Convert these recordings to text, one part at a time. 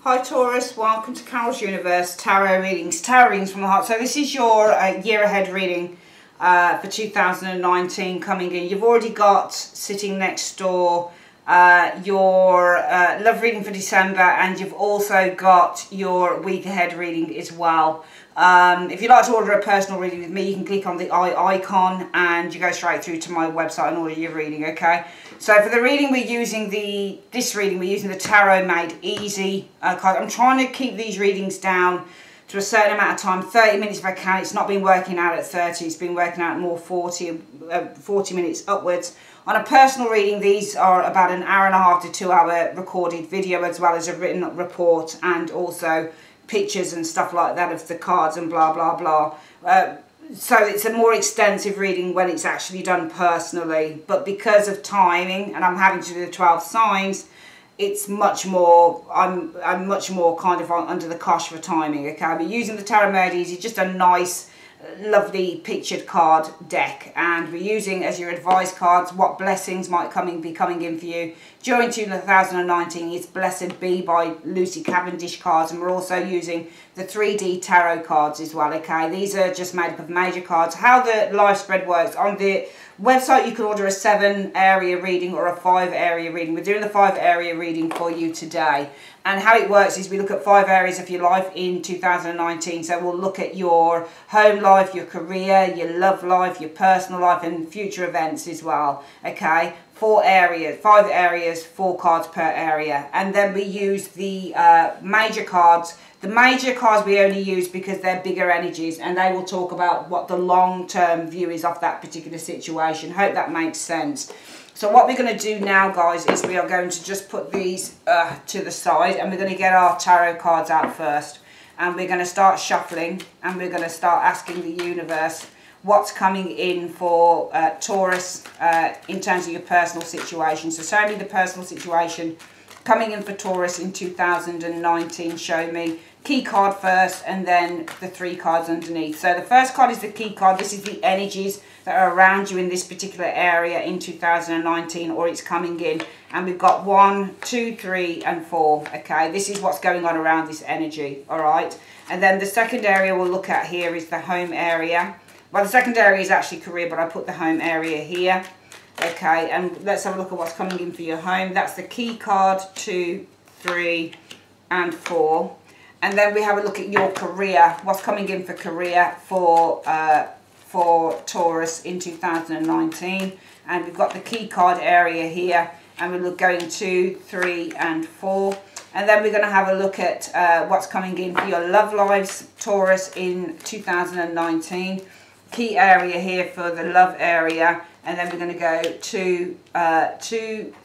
Hi Taurus, welcome to Carol's Universe Tarot Readings. Tarot Readings from the Heart. So this is your year ahead reading for 2019 coming in. You've already got sitting next door your love reading for December, and you've also got your week ahead reading as well. If you'd like to order a personal reading with me, you can click on the eye icon and you go straight through to my website and order your reading, okay? So for the reading, we're using the Tarot Made Easy card. I'm trying to keep these readings down to a certain amount of time, 30 minutes if I can. It's not been working out at 30, it's been working out more 40 minutes upwards. On a personal reading, these are about an hour and a half to 2 hour recorded video, as well as a written report and also pictures and stuff like that of the cards and blah blah blah. So it's a more extensive reading when it's actually done personally, but because of timing and I'm having to do the 12 signs, it's much more, I'm much more kind of under the cosh for timing, okay? I'll be using the Tarot Made Easy, just a nice lovely pictured card deck, and we're using as your advice cards what blessings might be coming in for you during 2019. It's Blessed Be by Lucy Cavendish cards, and we're also using the 3D tarot cards as well, okay? These are just made up of major cards. How the live spread works, on the website you can order a 7 area reading or a 5 area reading. We're doing the 5 area reading for you today, and how it works is we look at 5 areas of your life in 2019. So we'll look at your home life, your career, your love life, your personal life, and future events as well, okay? 5 areas, 4 cards per area. And then we use the major cards. The major cards we only use because they're bigger energies, and they will talk about what the long-term view is of that particular situation. Hope that makes sense. So what we're going to do now, guys, is we are going to just put these to the side, and we're going to get our tarot cards out first. And we're going to start shuffling, and we're going to start asking the universe what's coming in for Taurus in terms of your personal situation. So show me the personal situation coming in for Taurus in 2019. Show me key card first, and then the 3 cards underneath. So the first card is the key card. This is the energies that are around you in this particular area in 2019, or it's coming in. And we've got 1, 2, 3 and 4, okay? This is what's going on around this energy, all right? And then the second area we'll look at here is the home area. Well, the second area is actually career, but I put the home area here, okay? And let's have a look at what's coming in for your home. That's the key card, 2, 3 and 4. And then we have a look at your career, what's coming in for career for Taurus in 2019. And we've got the key card area here, and we're going 2, 3 and 4. And then we're going to have a look at what's coming in for your love lives, Taurus, in 2019. Key area here for the love area. And then we're going to go 2,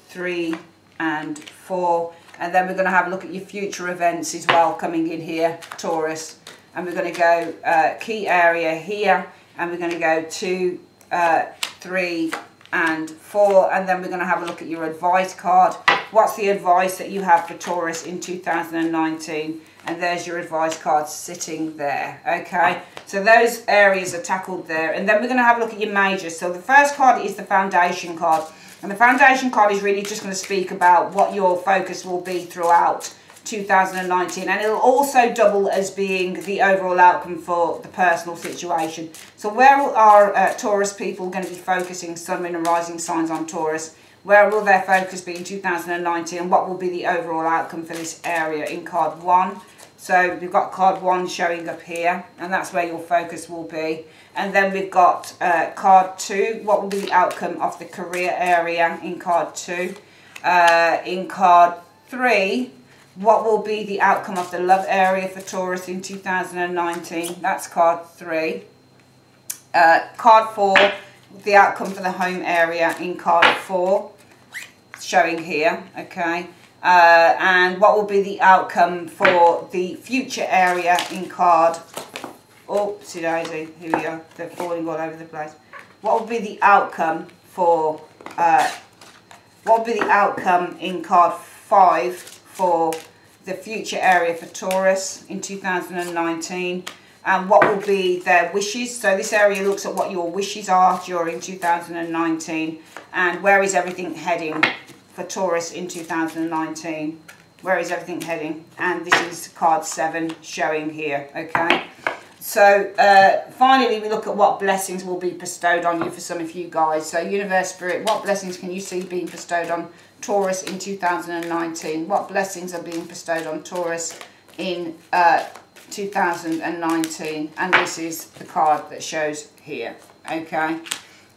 3 and 4. And then we're going to have a look at your future events as well coming in here, Taurus. And we're going to go key area here. And we're going to go 2, 3 and 4. And then we're going to have a look at your advice card. What's the advice that you have for Taurus in 2019? And there's your advice card sitting there, okay? So those areas are tackled there. And then we're going to have a look at your majors. So the first card is the foundation card. And the foundation card is really just going to speak about what your focus will be throughout 2019. And it'll also double as being the overall outcome for the personal situation. So where are Taurus people going to be focusing, Sun, Moon and Rising signs on Taurus? Where will their focus be in 2019? And what will be the overall outcome for this area in card 1? So we've got card 1 showing up here, and that's where your focus will be. And then we've got card 2, what will be the outcome of the career area in card 2. In card 3, what will be the outcome of the love area for Taurus in 2019? That's card 3. Card 4, the outcome for the home area in card 4, showing here, okay? And what will be the outcome for the future area in card, oopsie daisy, here we are, they're falling all over the place. What will be the outcome for, what will be the outcome in card 5 for the future area for Taurus in 2019? And what will be their wishes? So this area looks at what your wishes are during 2019, and where is everything heading for Taurus in 2019. Where is everything heading? And this is card 7 showing here, okay? So finally we look at what blessings will be bestowed on you for some of you guys. So Universe Spirit, what blessings can you see being bestowed on Taurus in 2019? What blessings are being bestowed on Taurus in 2019? And this is the card that shows here, okay?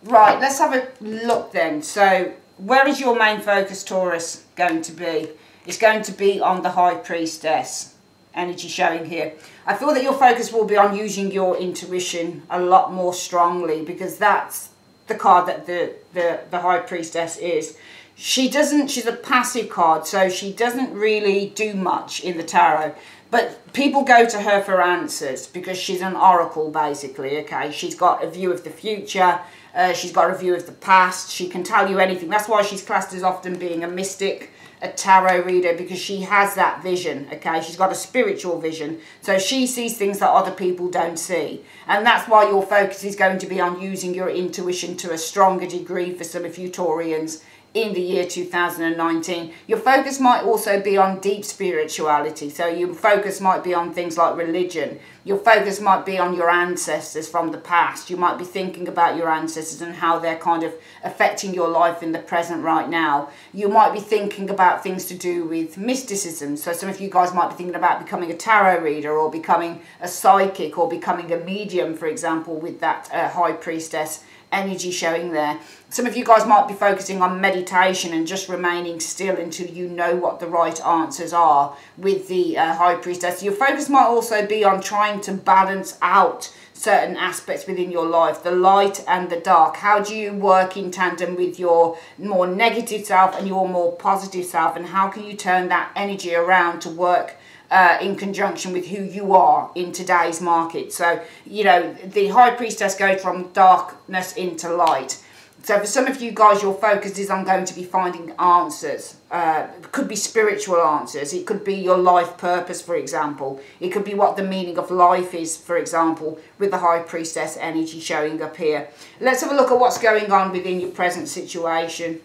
Right, let's have a look then. So where is your main focus, Taurus, going to be? It's going to be on the High Priestess energy showing here. I feel that your focus will be on using your intuition a lot more strongly, because that's the card that the High Priestess is. She's a passive card, so she doesn't really do much in the tarot. But people go to her for answers because she's an oracle, basically, okay? She's got a view of the future. She's got a view of the past. She can tell you anything. That's why she's classed as often being a mystic, a tarot reader, because she has that vision, okay? She's got a spiritual vision. So she sees things that other people don't see. And that's why your focus is going to be on using your intuition to a stronger degree for some of you Taurians in the year 2019. Your focus might also be on deep spirituality. So your focus might be on things like religion. Your focus might be on your ancestors from the past. You might be thinking about your ancestors and how they're kind of affecting your life in the present right now. You might be thinking about things to do with mysticism. So some of you guys might be thinking about becoming a tarot reader, or becoming a psychic, or becoming a medium, for example, with that High Priestess energy showing there. Some of you guys might be focusing on meditation and just remaining still until you know what the right answers are with the High Priestess. Your focus might also be on trying to balance out certain aspects within your life, the light and the dark. How do you work in tandem with your more negative self and your more positive self, and how can you turn that energy around to work in conjunction with who you are in today's market? So, you know, the High Priestess goes from darkness into light. So for some of you guys, your focus is on going to be finding answers. It could be spiritual answers. It could be your life purpose, for example. It could be what the meaning of life is, for example, with the High Priestess energy showing up here. Let's have a look at what's going on within your present situation,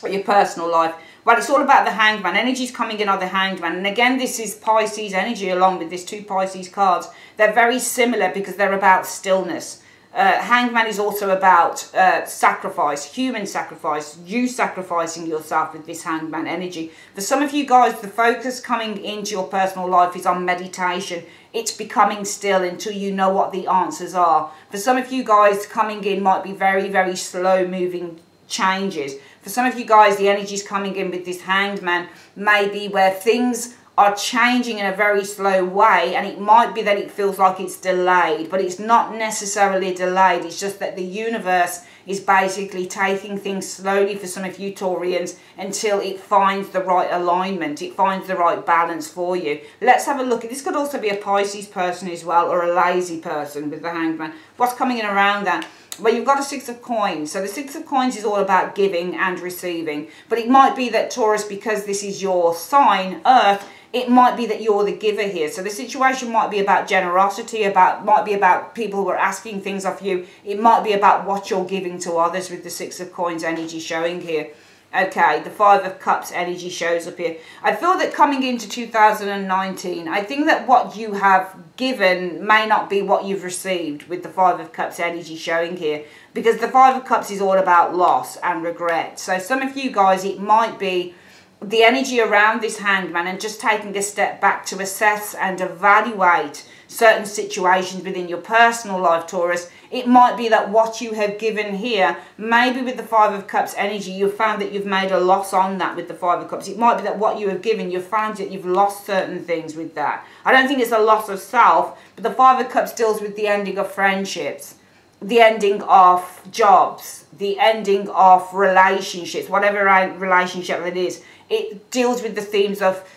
or your personal life. Well, it's all about the Hangman. Energy's coming in on the Hangman. And again, this is Pisces energy along with these 2 Pisces cards. They're very similar because they're about stillness. Hangman is also about sacrifice, human sacrifice, you sacrificing yourself with this Hangman energy. For some of you guys, the focus coming into your personal life is on meditation. It's becoming still until you know what the answers are. For some of you guys, coming in might be very, very slow moving changes. For some of you guys, the energy is coming in with this Hanged Man, maybe where things are changing in a very slow way, and it might be that it feels like it's delayed, but it's not necessarily delayed. It's just that the universe is basically taking things slowly for some of you Taurians until it finds the right alignment, it finds the right balance for you. Let's have a look. This could also be a Pisces person as well, or a lazy person with the Hanged Man. What's coming in around that? Well, you've got a 6 of coins. So the 6 of coins is all about giving and receiving. But it might be that Taurus, because this is your sign, Earth, it might be that you're the giver here. So the situation might be about generosity, might be about people who are asking things of you. It might be about what you're giving to others with the 6 of coins energy showing here. Okay, the 5 of Cups energy shows up here. I feel that coming into 2019, I think that what you have given may not be what you've received with the 5 of Cups energy showing here. Because the 5 of Cups is all about loss and regret. So some of you guys, it might be the energy around this Hanged Man and just taking a step back to assess and evaluate certain situations within your personal life, Taurus. It might be that what you have given here, maybe with the 5 of Cups energy, you've found that you've made a loss on that with the 5 of Cups. It might be that what you have given, you've found that you've lost certain things with that. I don't think it's a loss of self, but the 5 of Cups deals with the ending of friendships, the ending of jobs, the ending of relationships, whatever relationship it is. It deals with the themes of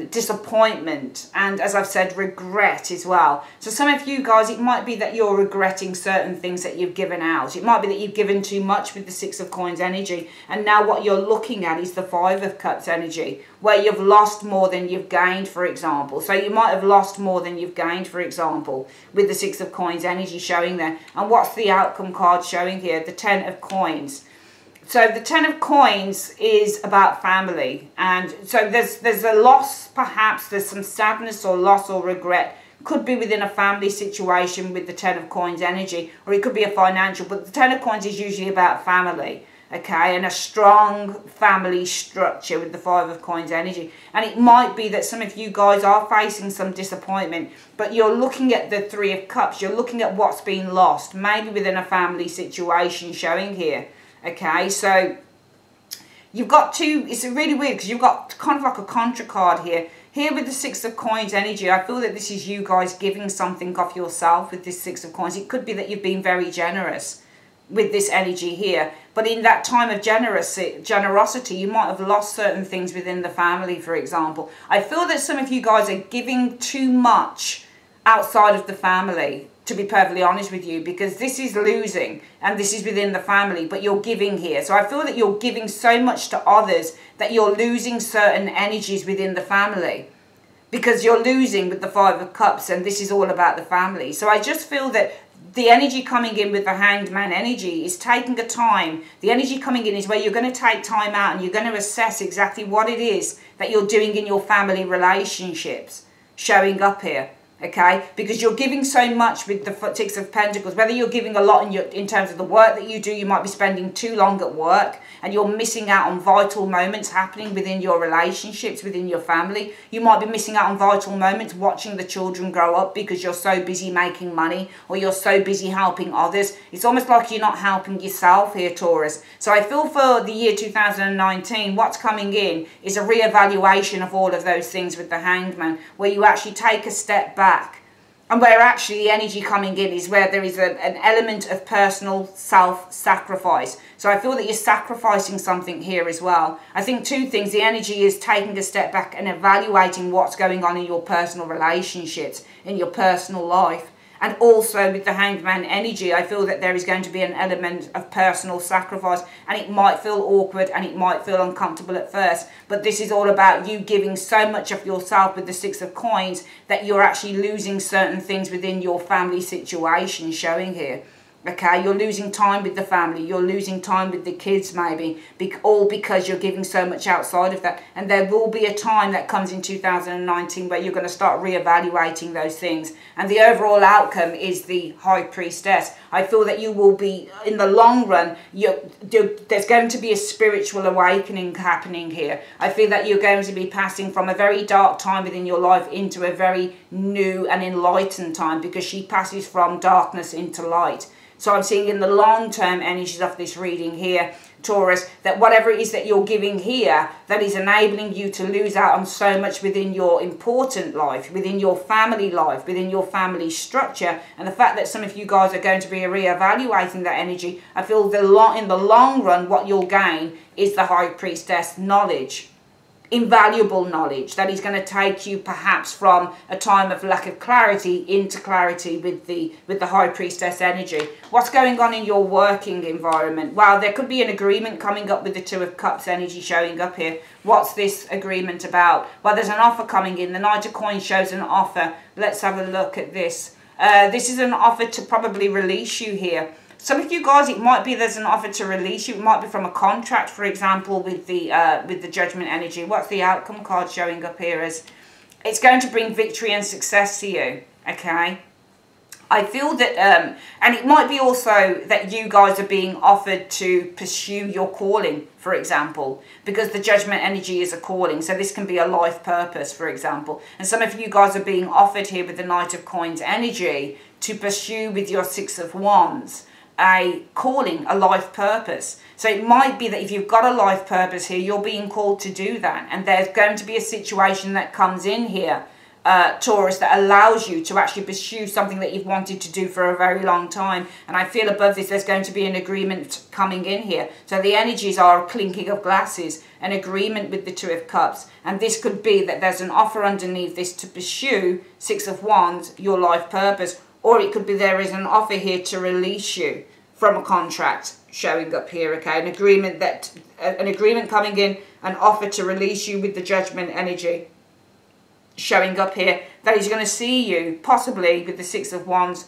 disappointment and, as I've said, regret as well. So some of you guys, it might be that you're regretting certain things that you've given out. It might be that you've given too much with the 6 of coins energy, and now what you're looking at is the 5 of Cups energy, where you've lost more than you've gained, for example. So you might have lost more than you've gained, for example, with the 6 of coins energy showing there. And what's the outcome card showing here? The 10 of coins. So the Ten of Coins is about family, and so there's a loss, perhaps there's some sadness or loss or regret. Could be within a family situation with the Ten of Coins energy, or it could be a financial, but the Ten of Coins is usually about family, okay, and a strong family structure with the Five of Coins energy. And it might be that some of you guys are facing some disappointment, but you're looking at the Three of Cups, you're looking at what's been lost, maybe within a family situation showing here, okay. So you've got two, it's really weird because you've got kind of like a contra card here. Here with the Six of Coins energy, I feel that this is you guys giving something of yourself with this Six of Coins. It could be that you've been very generous with this energy here. But in that time of generosity, you might have lost certain things within the family, for example. I feel that some of you guys are giving too much outside of the family, to be perfectly honest with you, because this is losing and this is within the family, but you're giving here. So I feel that you're giving so much to others that you're losing certain energies within the family, because you're losing with the Five of Cups, and this is all about the family. So I just feel that the energy coming in with the Hanged Man energy is taking a time. The energy coming in is where you're going to take time out and you're going to assess exactly what it is that you're doing in your family relationships showing up here. Okay, because you're giving so much with the Six of Pentacles, whether you're giving a lot in terms of the work that you do, you might be spending too long at work and you're missing out on vital moments happening within your relationships, within your family. You might be missing out on vital moments watching the children grow up because you're so busy making money, or you're so busy helping others. It's almost like you're not helping yourself here, Taurus. So I feel for the year 2019, what's coming in is a reevaluation of all of those things with the Hanged Man, where you actually take a step back. And where actually the energy coming in is where there is an element of personal self-sacrifice. So I feel that you're sacrificing something here as well. I think two things. The energy is taking a step back and evaluating what's going on in your personal relationships, in your personal life. And also with the Hanged Man energy, I feel that there is going to be an element of personal sacrifice, and it might feel awkward and it might feel uncomfortable at first, but this is all about you giving so much of yourself with the Six of Coins that you're actually losing certain things within your family situation showing here. Okay, you're losing time with the family, you're losing time with the kids maybe, all because you're giving so much outside of that. And there will be a time that comes in 2019 where you're going to start reevaluating those things. And the overall outcome is the High Priestess. I feel that you will be, in the long run, there's going to be a spiritual awakening happening here. I feel that you're going to be passing from a very dark time within your life into a very new and enlightened time, because she passes from darkness into light. So I'm seeing in the long-term energies of this reading here, Taurus, that whatever it is that you're giving here, that is enabling you to lose out on so much within your important life, within your family life, within your family structure. And the fact that some of you guys are going to be reevaluating that energy, I feel in the long run, what you'll gain is the High Priestess knowledge. Invaluable knowledge that is going to take you perhaps from a time of lack of clarity into clarity with the High Priestess energy. What's going on in your working environment? Well, there could be an agreement coming up with the Two of Cups energy showing up here. What's this agreement about? Well, there's an offer coming in. The Knight of Coins shows an offer. Let's have a look at this. This is an offer to probably release you here. Some of you guys, it might be there's an offer to release you. It might be from a contract, for example, with the Judgment energy. What's the outcome card showing up here as? It's going to bring victory and success to you, okay? I feel that, and it might be also that you guys are being offered to pursue your calling, for example, because the Judgment energy is a calling. So this can be a life purpose, for example. And some of you guys are being offered here with the Knight of Coins energy to pursue with your Six of Wands a calling, a life purpose. So it might be that if you've got a life purpose here, you're being called to do that. And there's going to be a situation that comes in here, Taurus, that allows you to actually pursue something that you've wanted to do for a very long time. And I feel above this, there's going to be an agreement coming in here. So the energies are a clinking of glasses, an agreement with the Two of Cups. And this could be that there's an offer underneath this to pursue, Six of Wands, your life purpose. Or it could be there is an offer here to release you from a contract showing up here, okay? An agreement coming in, an offer to release you with the Judgment energy showing up here, that is going to see you possibly with the Six of Wands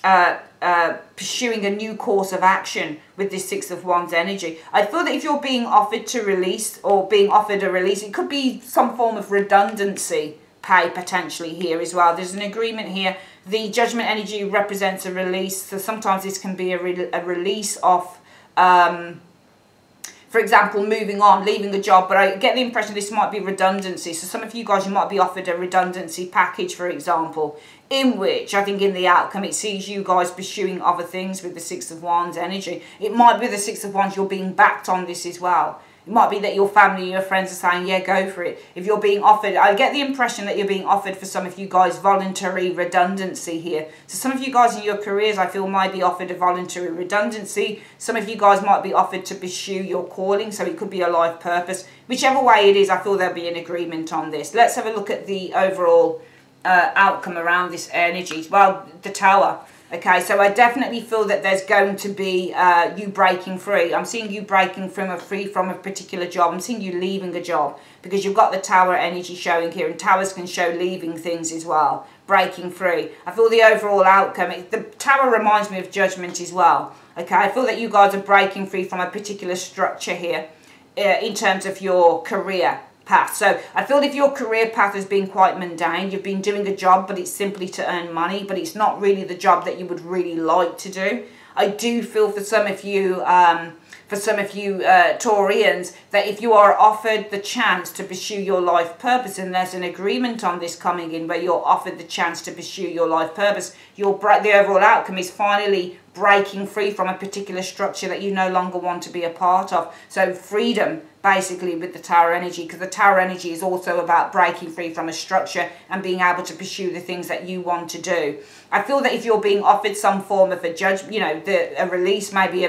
pursuing a new course of action with this Six of Wands energy. I feel that if you're being offered to release or being offered a release, it could be some form of redundancy pay potentially here as well. There's an agreement here. The Judgment energy represents a release, so sometimes this can be a release of for example, moving on, leaving a job, but I get the impression this might be redundancy. So some of you guys, you might be offered a redundancy package, for example, in which I think in the outcome it sees you guys pursuing other things with the Six of Wands energy. It might be the Six of Wands, you're being backed on this as well. It might be that your family, your friends are saying, yeah, go for it. If you're being offered, I get the impression that you're being offered for some of you guys voluntary redundancy here. So some of you guys in your careers, I feel, might be offered a voluntary redundancy. Some of you guys might be offered to pursue your calling. So it could be a life purpose. Whichever way it is, I feel there'll be an agreement on this. Let's have a look at the overall outcome around this energy. Well, the Tower. Okay, so I definitely feel that there's going to be you breaking free. I'm seeing you breaking free from a particular job. I'm seeing you leaving a job because you've got the Tower energy showing here, and Towers can show leaving things as well, breaking free. I feel the overall outcome, the Tower reminds me of Judgment as well. Okay, I feel that you guys are breaking free from a particular structure here in terms of your career path. So I feel if your career path has been quite mundane, you've been doing a job but it's simply to earn money, but it's not really the job that you would really like to do. I do feel for some of you Taurians, that if you are offered the chance to pursue your life purpose, and there's an agreement on this coming in where you're offered the chance to pursue your life purpose, the overall outcome is finally breaking free from a particular structure that you no longer want to be a part of. So freedom, basically, with the Tower energy, because the Tower energy is also about breaking free from a structure and being able to pursue the things that you want to do. I feel that if you're being offered some form of a judgment, you know, a release, maybe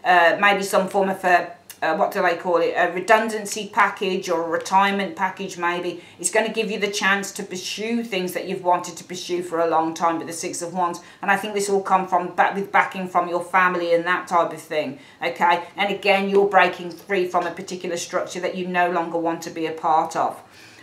maybe some form of a what do they call it, a redundancy package or a retirement package maybe, it's going to give you the chance to pursue things that you've wanted to pursue for a long time with the Six of Wands. And I think this will come from with backing from your family and that type of thing, okay? And again, you're breaking free from a particular structure that you no longer want to be a part of.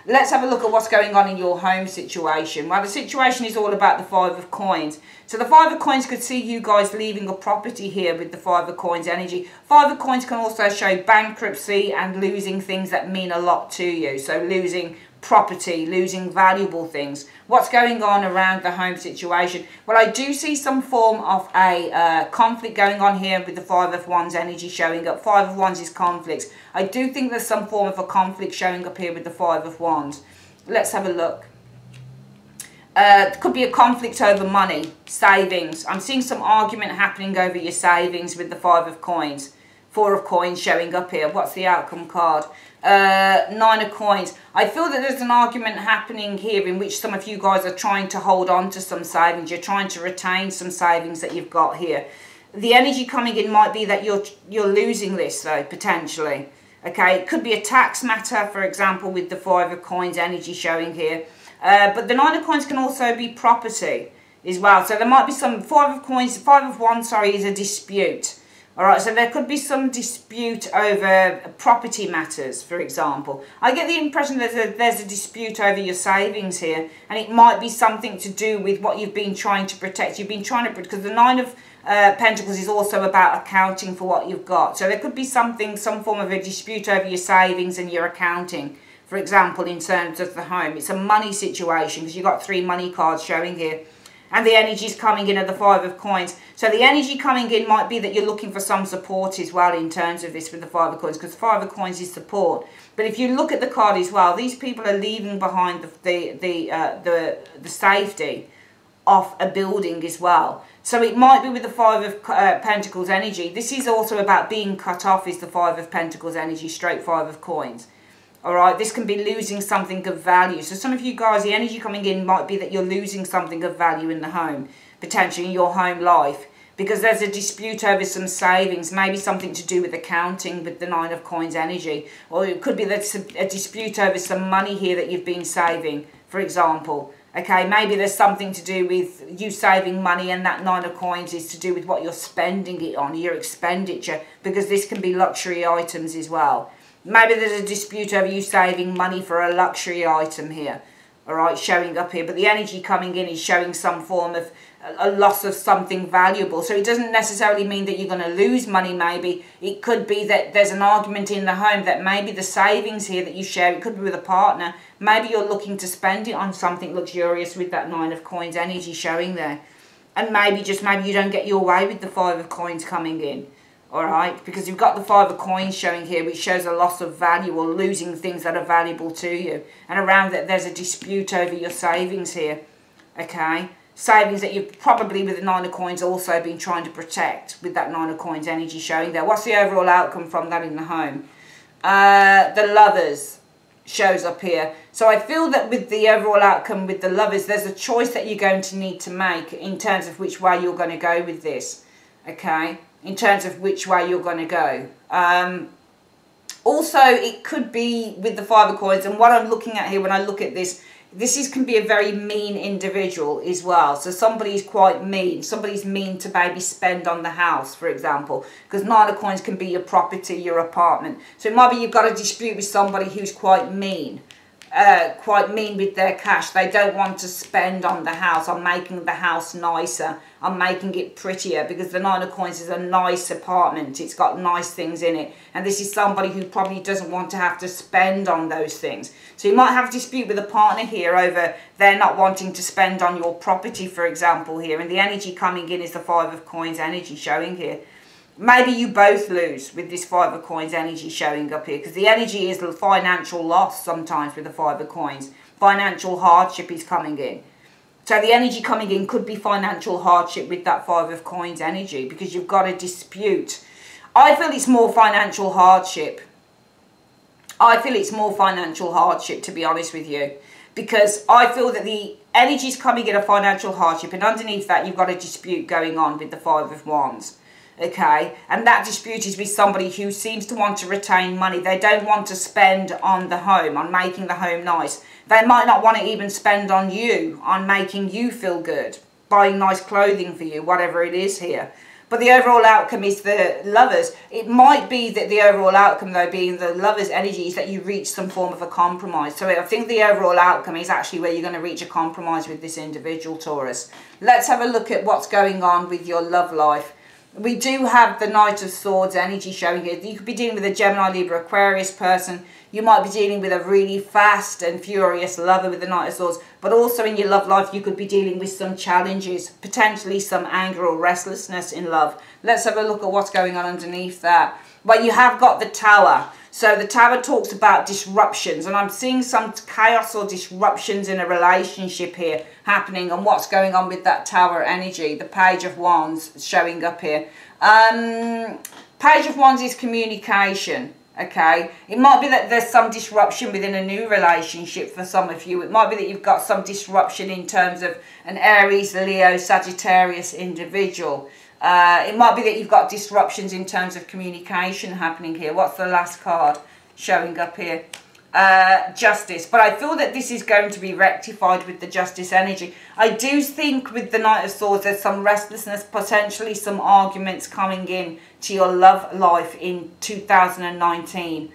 Let's have a look at what's going on in your home situation. Well, the situation is all about the Five of Coins. So the Five of Coins could see you guys leaving a property here with the Five of Coins energy. Five of Coins can also show bankruptcy and losing things that mean a lot to you. So losing property, losing valuable things. What's going on around the home situation? Well, I do see some form of a conflict going on here with the Five of Wands energy showing up. Five of Wands is conflicts. I do think there's some form of a conflict showing up here with the Five of Wands. Let's have a look. It could be a conflict over money, savings. I'm seeing some argument happening over your savings with the Five of Coins. Four of Coins showing up here. What's the outcome card? Nine of Coins. I feel that there's an argument happening here in which some of you guys are trying to hold on to some savings. You're trying to retain some savings that you've got here. The energy coming in might be that you're losing this though, potentially. Okay, it could be a tax matter, for example, with the Five of Coins energy showing here. But the Nine of Coins can also be property as well. So there might be some Five of Wands, sorry, is a dispute. All right, so there could be some dispute over property matters, for example. I get the impression that there's a dispute over your savings here, and it might be something to do with what you've been trying to protect. You've been trying to, because the Nine of Pentacles is also about accounting for what you've got. So there could be some form of a dispute over your savings and your accounting, for example, in terms of the home. It's a money situation because you've got three money cards showing here. And the energy is coming in at the Five of Coins. So the energy coming in might be that you're looking for some support as well in terms of this with the Five of Coins, because the Five of Coins is support. But if you look at the card as well, these people are leaving behind the safety of a building as well. So it might be with the Five of Pentacles energy. This is also about being cut off, is the Five of Pentacles energy, straight Five of Coins. Alright, this can be losing something of value. So some of you guys, the energy coming in might be that you're losing something of value in the home, potentially in your home life, because there's a dispute over some savings, maybe something to do with accounting with the Nine of Coins energy. Or it could be that's a dispute over some money here that you've been saving, for example. Okay, maybe there's something to do with you saving money, and that Nine of Coins is to do with what you're spending it on, your expenditure, because this can be luxury items as well. Maybe there's a dispute over you saving money for a luxury item here. all right, showing up here. But the energy coming in is showing some form of a loss of something valuable. So it doesn't necessarily mean that you're going to lose money. Maybe it could be that there's an argument in the home, that maybe the savings here that you share, it could be with a partner, maybe you're looking to spend it on something luxurious with that 9 of coins energy showing there. And maybe you don't get your way with the 5 of coins coming in. All right, because you've got the 5 of coins showing here, which shows a loss of value or losing things that are valuable to you. And around that, there's a dispute over your savings here. Okay, savings that you've probably, with the 9 of coins, also been trying to protect with that 9 of coins energy showing there. What's the overall outcome from that in the home? The Lovers shows up here. So I feel that with the overall outcome with the Lovers, there's a choice that you're going to need to make in terms of which way you're going to go with this. Okay, in terms of which way you're going to go. Also, it could be with the 5 of coins, and what I'm looking at here when I look at this, can be a very mean individual as well. So somebody's quite mean. Somebody's mean to maybe spend on the house, for example, because 9 of coins can be your property, your apartment. So it might be you've got a dispute with somebody who's quite mean with their cash. They don't want to spend on the house, on making the house nicer, on making it prettier, because the 9 of coins is a nice apartment. It's got nice things in it, and this is somebody who probably doesn't want to have to spend on those things. So you might have a dispute with a partner here over they're not wanting to spend on your property, for example, here, and the energy coming in is the 5 of coins energy showing here. Maybe you both lose with this 5 of coins energy showing up here, because the energy is financial loss sometimes with the 5 of coins. Financial hardship is coming in. So the energy coming in could be financial hardship with that 5 of coins energy, because you've got a dispute. I feel it's more financial hardship. I feel it's more financial hardship, to be honest with you, because I feel that the energy is coming in a financial hardship, and underneath that you've got a dispute going on with the 5 of wands. Okay, and that dispute is with somebody who seems to want to retain money. They don't want to spend on the home, on making the home nice. They might not want to even spend on you, on making you feel good, buying nice clothing for you, whatever it is here. But the overall outcome is the Lovers. It might be that the overall outcome, though, being the Lovers energy, is that you reach some form of a compromise. So I think the overall outcome is actually where you're going to reach a compromise with this individual, Taurus. Let's have a look at what's going on with your love life. We do have the Knight of Swords energy showing here. You could be dealing with a Gemini, Libra, Aquarius person. You might be dealing with a really fast and furious lover with the Knight of Swords. But also in your love life, you could be dealing with some challenges, potentially some anger or restlessness in love. Let's have a look at what's going on underneath that. Well, you have got the Tower. So the Tower talks about disruptions, and I'm seeing some chaos or disruptions in a relationship here happening, and what's going on with that Tower energy. The Page of Wands showing up here. Page of Wands is communication. Okay, it might be that there's some disruption within a new relationship for some of you. It might be that you've got some disruption in terms of an Aries, Leo, Sagittarius individual. It might be that you've got disruptions in terms of communication happening here. What's the last card showing up here? Justice. But I feel that this is going to be rectified with the Justice energy. I do think with the Knight of Swords there's some restlessness, potentially some arguments coming in to your love life in 2019.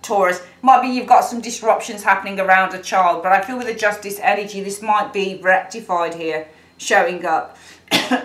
Taurus. Might be you've got some disruptions happening around a child, but I feel with the Justice energy this might be rectified here, showing up.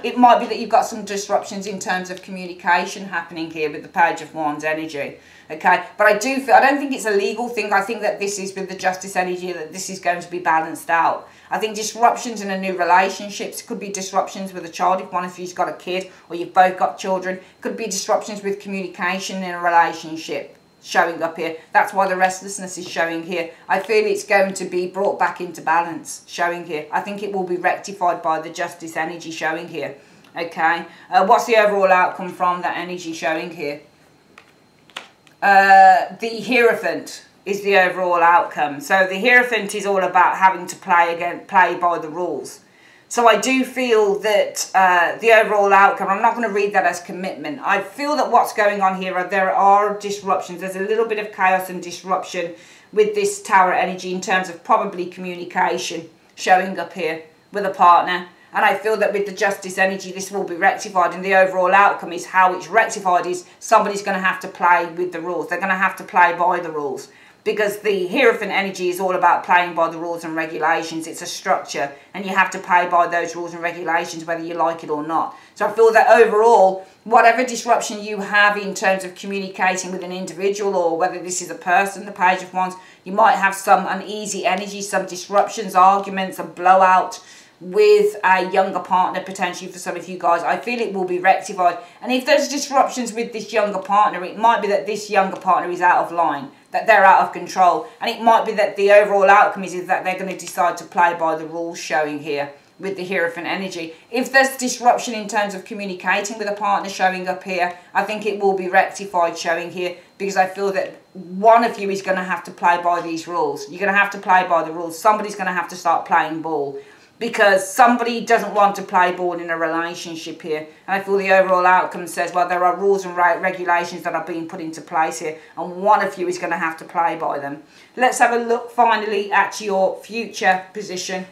It might be that you've got some disruptions in terms of communication happening here with the Page of Wands energy. Okay, but I don't think it's a legal thing. I think that this is with the Justice energy, that this is going to be balanced out. I think disruptions in a new relationships could be disruptions with a child if one of you's got a kid, or you've both got children. Could be disruptions with communication in a relationship showing up here. That's why the restlessness is showing here. I feel it's going to be brought back into balance showing here. I think it will be rectified by the Justice energy showing here. Okay, what's the overall outcome from that energy showing here? The Hierophant is the overall outcome. So the Hierophant is all about having to play by the rules. So I do feel that the overall outcome, I'm not going to read that as commitment. I feel that what's going on here, there are disruptions. There's a little bit of chaos and disruption with this Tower energy in terms of probably communication showing up here with a partner. And I feel that with the Justice energy, this will be rectified. And the overall outcome is how it's rectified is somebody's going to have to play with the rules. They're going to have to play by the rules. because the Hierophant energy is all about playing by the rules and regulations. It's a structure, and you have to play by those rules and regulations whether you like it or not. So I feel that overall, whatever disruption you have in terms of communicating with an individual, or whether this is a person, the Page of Wands, you might have some uneasy energy, some disruptions, arguments, a blowout with a younger partner potentially for some of you guys. I feel it will be rectified. And if there's disruptions with this younger partner, it might be that this younger partner is out of line, that they're out of control, and it might be that the overall outcome is that they're going to decide to play by the rules showing here with the Hierophant energy. If there's disruption in terms of communicating with a partner showing up here, I think it will be rectified showing here, because I feel that one of you is going to have to play by these rules. You're going to have to play by the rules. Somebody's going to have to start playing ball, because somebody doesn't want to play ball in a relationship here. And I feel the overall outcome says, well, there are rules and regulations that are being put into place here, and one of you is going to have to play by them. Let's have a look finally at your future position.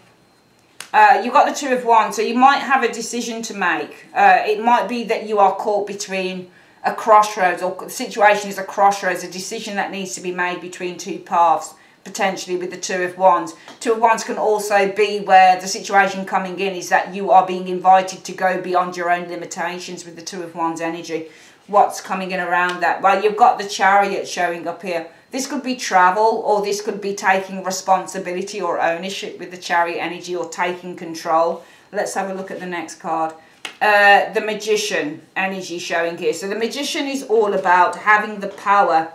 You've got the Two of Wands, so you might have a decision to make. It might be that you are caught between a crossroads, or the situation is a crossroads, a decision that needs to be made between two paths, potentially with the Two of Wands. Two of Wands can also be where the situation coming in is that you are being invited to go beyond your own limitations with the Two of Wands energy. What's coming in around that? Well, you've got the Chariot showing up here. This could be travel, or this could be taking responsibility or ownership with the Chariot energy, or taking control. Let's have a look at the next card. The Magician energy showing here. So the Magician is all about having the power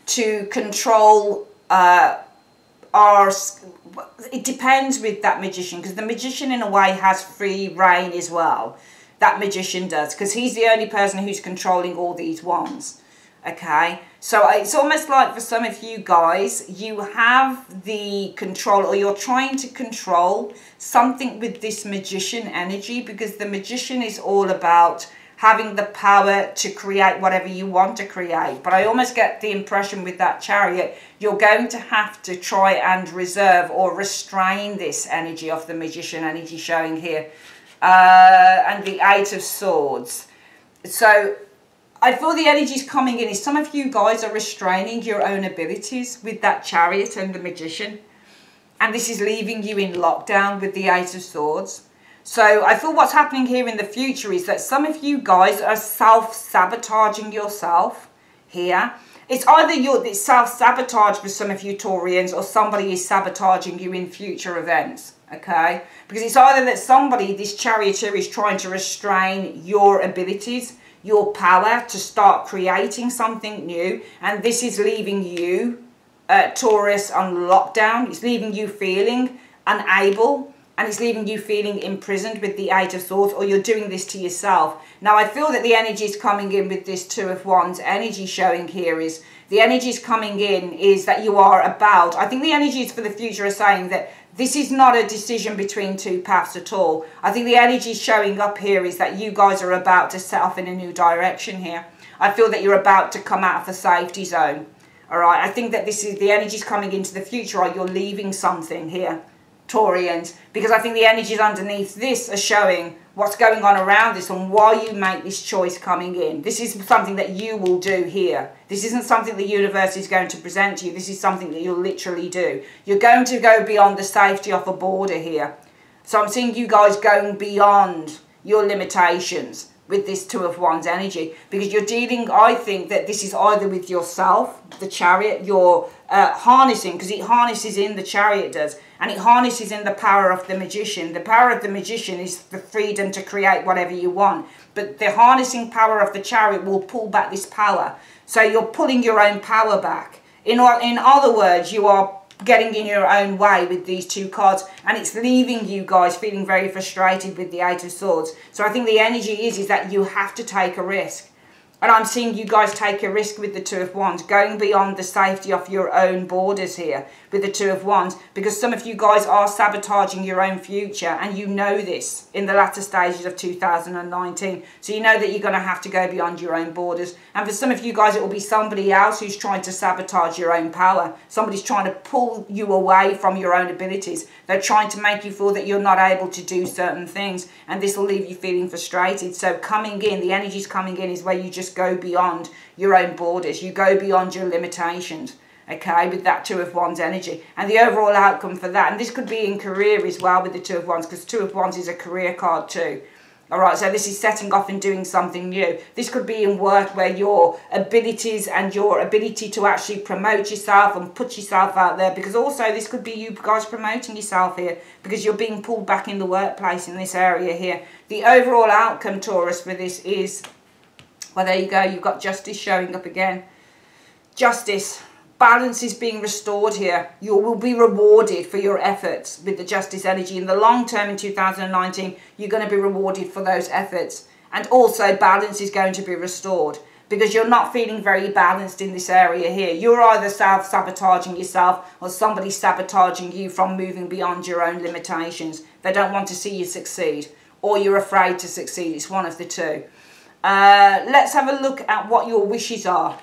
to control it depends with that Magician, because the Magician in a way has free reign as well. That Magician does, because he's the only person who's controlling all these wands. Okay, so it's almost like for some of you guys, you have the control, or you're trying to control something with this Magician energy, because the Magician is all about having the power to create whatever you want to create. But I almost get the impression with that Chariot, you're going to have to try and reserve or restrain this energy of the Magician energy showing here. And the Eight of Swords. So I feel the energies coming in is some of you guys are restraining your own abilities with that Chariot and the Magician. And this is leaving you in lockdown with the Eight of Swords. So I feel what's happening here in the future is that some of you guys are self-sabotaging yourself here. It's either it's self-sabotage for some of you Taurians, or somebody is sabotaging you in future events. Okay? Because it's either that somebody, this Charioteer, is trying to restrain your abilities, your power to start creating something new, and this is leaving you, Taurus, on lockdown. It's leaving you feeling unable, and it's leaving you feeling imprisoned with the Eight of Swords, or you're doing this to yourself. Now, I feel that the energy is coming in with this Two of Wands energy showing here is, the energy is coming in is that you are about, I think the energies for the future are saying that this is not a decision between two paths at all. I think the energy showing up here is that you guys are about to set off in a new direction here. I feel that you're about to come out of the safety zone. All right, I think that this is the energies coming into the future, or you're leaving something here, Taurians, because I think the energies underneath this are showing what's going on around this and why you make this choice coming in. This is something that you will do here. This isn't something the universe is going to present to you. This is something that you'll literally do. You're going to go beyond the safety of a border here. So I'm seeing you guys going beyond your limitations with this Two of Wands energy, because you're dealing, I think that this is either with yourself, the Chariot, you're harnessing, because it harnesses in, the Chariot does, and it harnesses in the power of the Magician. The power of the Magician is the freedom to create whatever you want, but the harnessing power of the Chariot will pull back this power. So you're pulling your own power back. In other words, you are getting in your own way with these two cards, and it's leaving you guys feeling very frustrated with the Eight of Swords. So I think the energy is that you have to take a risk. And I'm seeing you guys take a risk with the Two of Wands, going beyond the safety of your own borders here with the Two of Wands, because some of you guys are sabotaging your own future, and you know this in the latter stages of 2019. So you know that you're going to have to go beyond your own borders. And for some of you guys, it will be somebody else who's trying to sabotage your own power. Somebody's trying to pull you away from your own abilities. They're trying to make you feel that you're not able to do certain things, and this will leave you feeling frustrated. So coming in, the energies coming in is where you just go beyond your own borders. You go beyond your limitations. okay, with that Two of Wands energy. And the overall outcome for that, and this could be in career as well with the Two of Wands, because Two of Wands is a career card too. All right, so this is setting off and doing something new. This could be in work where your abilities and your ability to actually promote yourself and put yourself out there, because also this could be you guys promoting yourself here because you're being pulled back in the workplace in this area here. The overall outcome, Taurus, for this is, well, there you go. You've got justice showing up again. Justice. Balance is being restored here. You will be rewarded for your efforts with the justice energy. In the long term in 2019, you're going to be rewarded for those efforts. And also balance is going to be restored because you're not feeling very balanced in this area here. You're either self-sabotaging yourself or somebody's sabotaging you from moving beyond your own limitations. They don't want to see you succeed, or you're afraid to succeed. It's one of the two. Let's have a look at what your wishes are.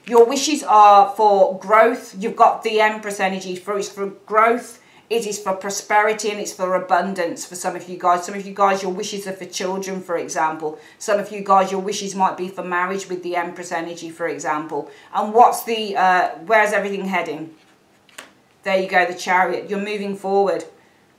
Your wishes are for growth. You've got the Empress energy. It's for growth. It is for prosperity, and it's for abundance for some of you guys. Some of you guys, your wishes are for children, for example. Some of you guys, your wishes might be for marriage with the Empress energy, for example. And what's the, where's everything heading? There you go, the Chariot. You're moving forward.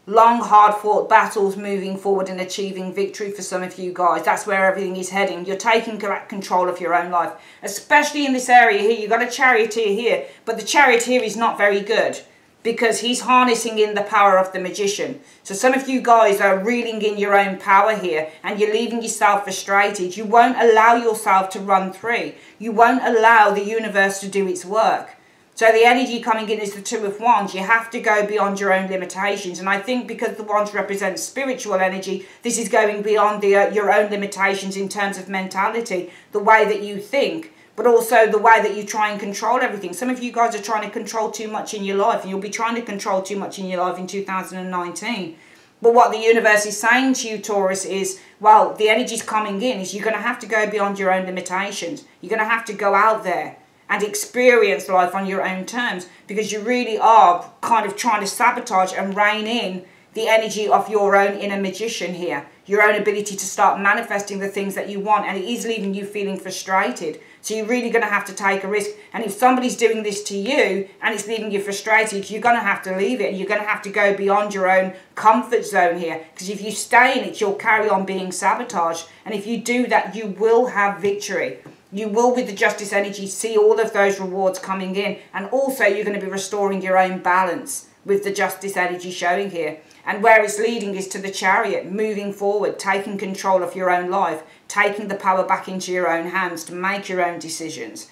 Long, hard-fought battles moving forward and achieving victory for some of you guys. That's where everything is heading. You're taking control of your own life. Especially in this area here. You've got a Charioteer here. But the Charioteer is not very good because he's harnessing in the power of the Magician. So some of you guys are reeling in your own power here and you're leaving yourself frustrated. You won't allow yourself to run free. You won't allow the universe to do its work. So the energy coming in is the Two of Wands. You have to go beyond your own limitations. And I think because the Wands represents spiritual energy, this is going beyond your own limitations in terms of mentality, the way that you think, but also the way that you try and control everything. Some of you guys are trying to control too much in your life, and you'll be trying to control too much in your life in 2019. But what the universe is saying to you, Taurus, is, well, the energy's coming in, is you're going to have to go beyond your own limitations. You're going to have to go out there and experience life on your own terms, because you really are kind of trying to sabotage and rein in the energy of your own inner magician here, your own ability to start manifesting the things that you want, and it is leaving you feeling frustrated. So you're really going to have to take a risk, and if somebody's doing this to you and it's leaving you frustrated, you're going to have to leave it, and you're going to have to go beyond your own comfort zone here, because if you stay in it, you'll carry on being sabotaged, and if you do that, you will have victory. You will, with the justice energy, see all of those rewards coming in. And also you're going to be restoring your own balance with the justice energy showing here. And where it's leading is to the Chariot, moving forward, taking control of your own life, taking the power back into your own hands to make your own decisions.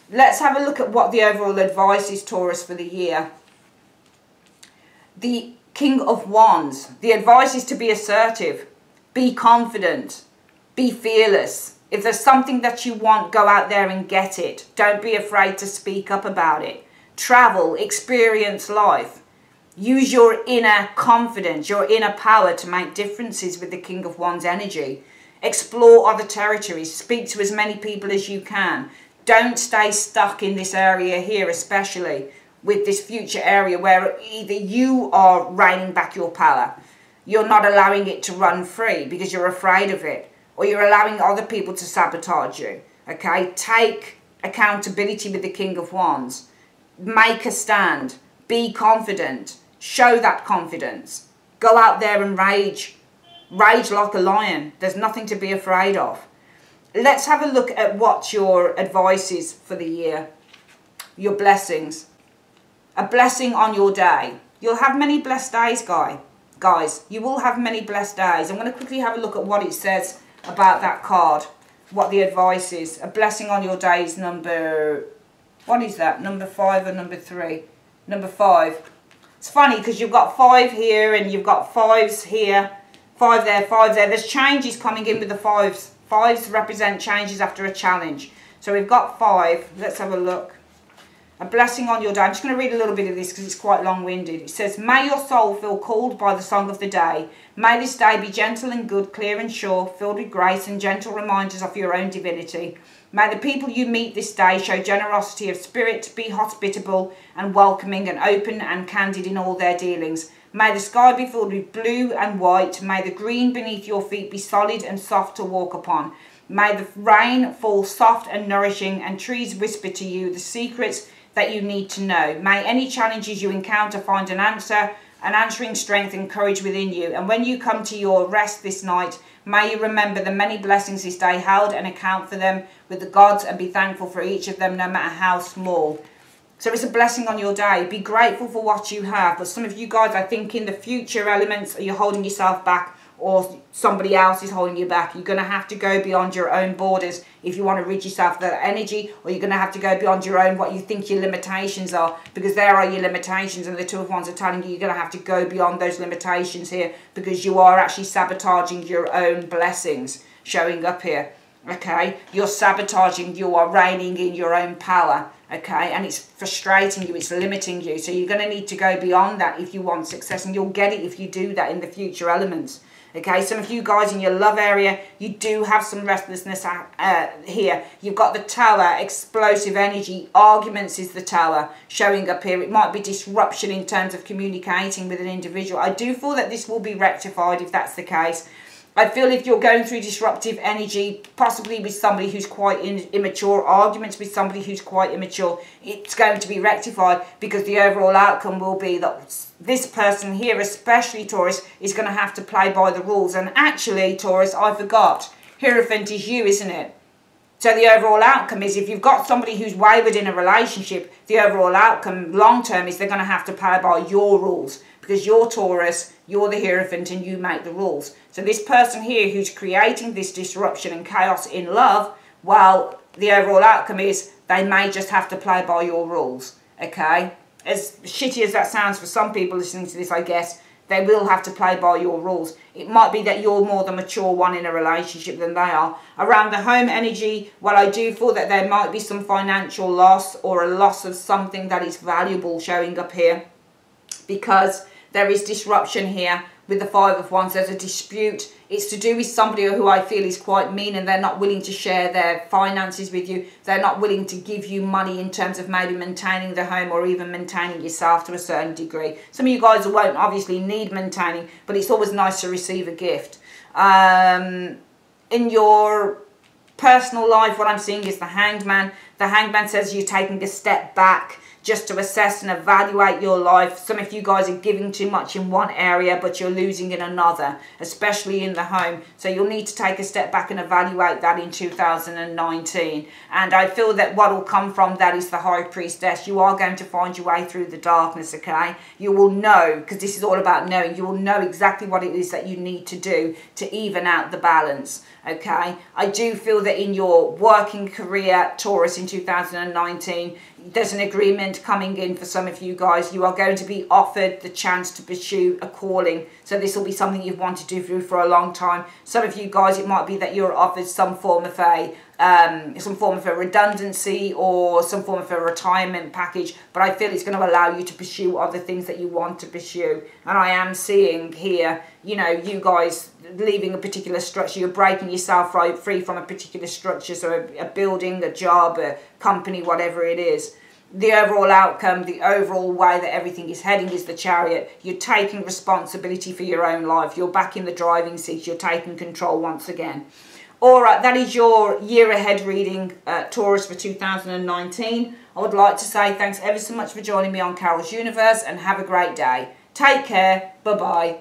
Let's have a look at what the overall advice is, Taurus, for the year. The King of Wands. The advice is to be assertive, be confident, be fearless. If there's something that you want, go out there and get it. Don't be afraid to speak up about it. Travel, experience life. Use your inner confidence, your inner power to make differences with the King of Wands energy. Explore other territories. Speak to as many people as you can. Don't stay stuck in this area here, especially with this future area where either you are reining back your power, you're not allowing it to run free because you're afraid of it, or you're allowing other people to sabotage you. Okay, take accountability with the King of Wands. Make a stand. Be confident. Show that confidence. Go out there and rage. Rage like a lion. There's nothing to be afraid of. Let's have a look at what your advice is for the year. Your blessings. A blessing on your day. You'll have many blessed days, guys. You will have many blessed days. I'm going to quickly have a look at what it says about that card, what the advice is. A blessing on your day is number, what is that, number 5 or number 3? Number 5. It's funny because you've got 5 here and you've got 5s here, 5 there, 5 there. There's changes coming in with the 5s. 5s represent changes after a challenge. So we've got 5. Let's have a look. A blessing on your day. I'm just going to read a little bit of this because it's quite long-winded. It says, may your soul feel called by the song of the day. May this day be gentle and good, clear and sure, filled with grace and gentle reminders of your own divinity. May the people you meet this day show generosity of spirit, be hospitable and welcoming and open and candid in all their dealings. May the sky be filled with blue and white. May the green beneath your feet be solid and soft to walk upon. May the rain fall soft and nourishing and trees whisper to you the secrets that you need to know. May any challenges you encounter find an answering strength and courage within you. And when you come to your rest this night, may you remember the many blessings this day held and account for them with the gods and be thankful for each of them, no matter how small. So it's a blessing on your day. Be grateful for what you have. But some of you guys, I think in the future elements, you're holding yourself back, or somebody else is holding you back. You're going to have to go beyond your own borders if you want to rid yourself of that energy, or you're going to have to go beyond your own, what you think your limitations are, because there are your limitations, and the Two of Wands are telling you you're going to have to go beyond those limitations here, because you are actually sabotaging your own blessings showing up here. Okay, you're sabotaging, you are reigning in your own power. Okay, and it's frustrating you, it's limiting you. So you're going to need to go beyond that if you want success, and you'll get it if you do that in the future elements. Okay, some of you guys in your love area, you do have some restlessness here. You've got the Tower, explosive energy, arguments is the Tower showing up here. It might be disruption in terms of communicating with an individual. I do feel that this will be rectified if that's the case. I feel if you're going through disruptive energy, possibly with somebody who's quite immature, arguments with somebody who's quite immature, it's going to be rectified, because the overall outcome will be that this person here, especially Taurus, is going to have to play by the rules. And actually, Taurus, I forgot, Hierophant is you, isn't it? So the overall outcome is, if you've got somebody who's wavered in a relationship, the overall outcome long term is they're going to have to play by your rules, because you're Taurus, you're the Hierophant, and you make the rules. So this person here who's creating this disruption and chaos in love, well, the overall outcome is they may just have to play by your rules, okay? As shitty as that sounds for some people listening to this, I guess, they will have to play by your rules. It might be that you're more the mature one in a relationship than they are. Around the home energy, well, I do feel that there might be some financial loss, or a loss of something that is valuable showing up here, because there is disruption here with the Five of Wands. There's a dispute. It's to do with somebody who I feel is quite mean, and they're not willing to share their finances with you. They're not willing to give you money in terms of maybe maintaining the home, or even maintaining yourself to a certain degree. Some of you guys won't obviously need maintaining, but it's always nice to receive a gift. In your personal life, what I'm seeing is the Hanged Man. The Hanged Man says you're taking a step back just to assess and evaluate your life. Some of you guys are giving too much in one area, but you're losing in another, especially in the home. So you'll need to take a step back and evaluate that in 2019. And I feel that what will come from that is the High Priestess. You are going to find your way through the darkness, okay? You will know, because this is all about knowing. You will know exactly what it is that you need to do to even out the balance, okay? I do feel that in your working career, Taurus, in 2019, there's an agreement coming in for some of you guys. You are going to be offered the chance to pursue a calling. So this will be something you've wanted to do for a long time. Some of you guys, it might be that you're offered some form of a redundancy, or some form of a retirement package, but I feel it's going to allow you to pursue other things that you want to pursue. And I am seeing here, you know, you guys leaving a particular structure, you're breaking yourself free from a particular structure, so a building, a job, a company, whatever it is. The overall outcome, the overall way that everything is heading is the Chariot. You're taking responsibility for your own life. You're back in the driving seat. You're taking control once again. All right, that is your year ahead reading, Taurus, for 2019. I would like to say thanks ever so much for joining me on Carol's Universe, and have a great day. Take care. Bye-bye.